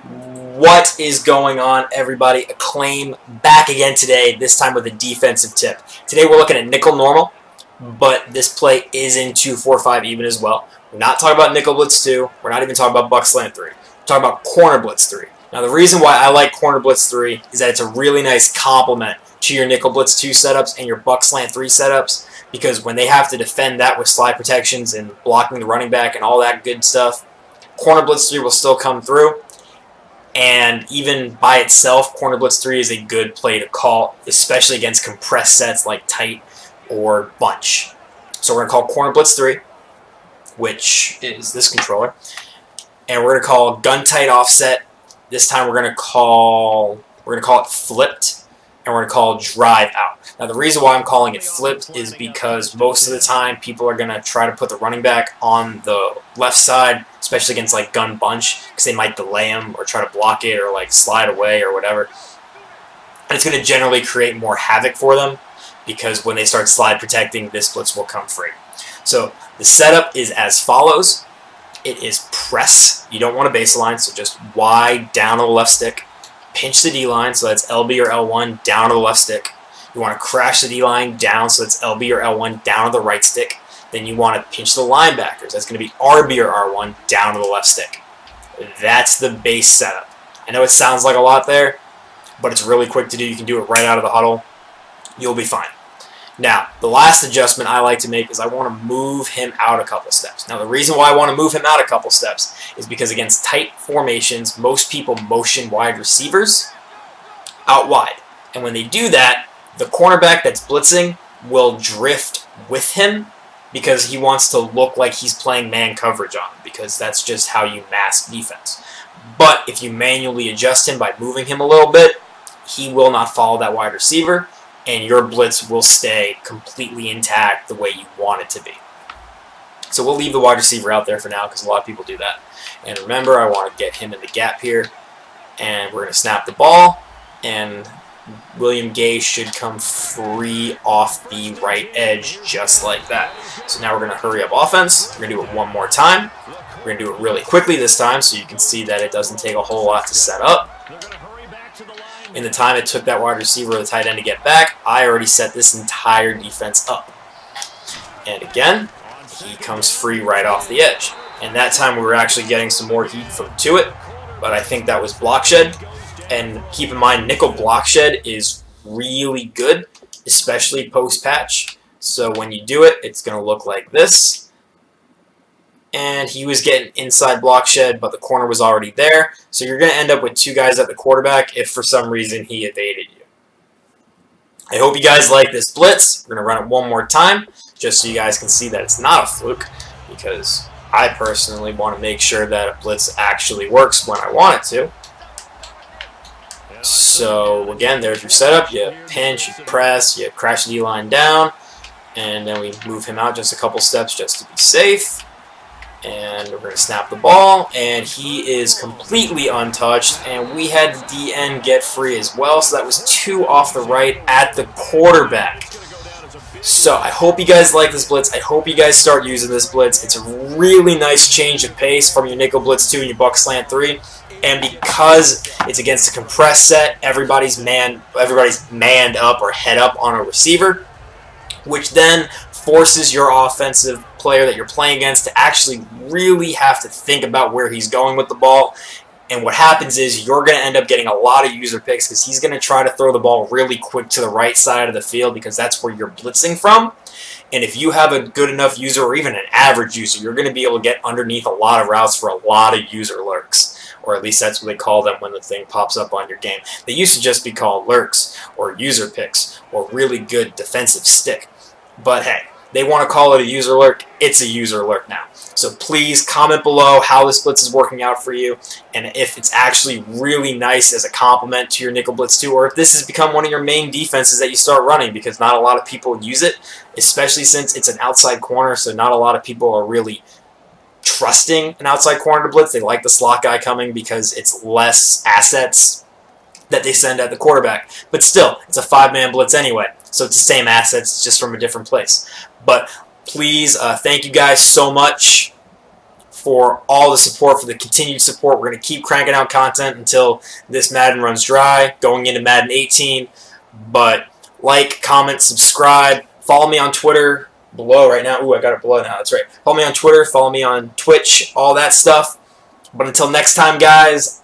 What is going on, everybody? Acclaim back again today, this time with a defensive tip. Today we're looking at nickel normal, but this play is in 2-4-5 even as well. We're not talking about nickel blitz 2. We're not even talking about buck slant 3. We're talking about corner blitz 3. Now the reason why I like corner blitz 3 is that it's a really nice complement to your nickel blitz 2 setups and your buck slant 3 setups, because when they have to defend that with slide protections and blocking the running back and all that good stuff, corner blitz 3 will still come through. And even by itself, corner blitz 3 is a good play to call, especially against compressed sets like tight or bunch. So we're going to call corner blitz 3, which is this controller. And we're going to call gun tight offset. This time we're going to call it flipped, and we're going to call drive out. Now the reason why I'm calling it flipped is because most of the time people are going to try to put the running back on the left side, especially against like gun bunch, because they might delay him or try to block it or like slide away or whatever. And it's going to generally create more havoc for them, because when they start slide protecting, this blitz will come free. So the setup is as follows. It is press. You don't want a baseline, so just Y down to the left stick. Pinch the D-line, so that's LB or L1 down to the left stick. You want to crash the D-line down, so that's LB or L1 down to the right stick. Then you want to pinch the linebackers. That's going to be RB or R1 down to the left stick. That's the base setup. I know it sounds like a lot there, but it's really quick to do. You can do it right out of the huddle. You'll be fine. Now, the last adjustment I like to make is I want to move him out a couple steps. Now, the reason why I want to move him out a couple steps is because against tight formations, most people motion wide receivers out wide. And when they do that, the cornerback that's blitzing will drift with him, because he wants to look like he's playing man coverage on him, because that's just how you mask defense. But if you manually adjust him by moving him a little bit, he will not follow that wide receiver, and your blitz will stay completely intact the way you want it to be. So we'll leave the wide receiver out there for now, because a lot of people do that. And remember, I want to get him in the gap here, and we're going to snap the ball, and William Gay should come free off the right edge just like that. So now we're going to hurry up offense. We're going to do it one more time. We're going to do it really quickly this time, so you can see that it doesn't take a whole lot to set up. In the time it took that wide receiver or the tight end to get back, I already set this entire defense up. And again, he comes free right off the edge. And that time we were actually getting some more heat from to it, but I think that was block shed. And keep in mind, nickel block shed is really good, especially post-patch. So when you do it, it's going to look like this. And he was getting inside block shed, but the corner was already there. So you're going to end up with two guys at the quarterback if for some reason he evaded you. I hope you guys like this blitz. We're going to run it one more time, just so you guys can see that it's not a fluke, because I personally want to make sure that a blitz actually works when I want it to. So again, there's your setup. You pinch, you press, you crash the D-line down, and then we move him out just a couple steps just to be safe. And we're going to snap the ball, and he is completely untouched, and we had the DN get free as well, so that was 2 off the right at the quarterback. So I hope you guys like this blitz. I hope you guys start using this blitz. It's a really nice change of pace from your nickel blitz 2 and your buck slant 3. And because it's against a compressed set, everybody's manned up or head up on a receiver, which then forces your offensive player that you're playing against to actually really have to think about where he's going with the ball. And what happens is you're going to end up getting a lot of user picks, because he's going to try to throw the ball really quick to the right side of the field, because that's where you're blitzing from. And if you have a good enough user, or even an average user, you're going to be able to get underneath a lot of routes for a lot of user lurks. Or at least that's what they call them when the thing pops up on your game. They used to just be called lurks, or user picks, or really good defensive stick. But hey, they want to call it a user lurk. It's a user lurk now. So please comment below how this blitz is working out for you, and if it's actually really nice as a complement to your nickel blitz 2, or if this has become one of your main defenses that you start running, because not a lot of people use it, especially since it's an outside corner, so not a lot of people are really trusting an outside corner to blitz. They like the slot guy coming because it's less assets that they send at the quarterback. But still, it's a 5-man blitz anyway, so it's the same assets, just from a different place. But please, thank you guys so much for all the support, for the continued support. We're going to keep cranking out content until this Madden runs dry, going into Madden 18. But like, comment, subscribe, follow me on Twitter below right now. Ooh, I got it below now. That's right. Follow me on Twitter, follow me on Twitch, all that stuff. But until next time, guys,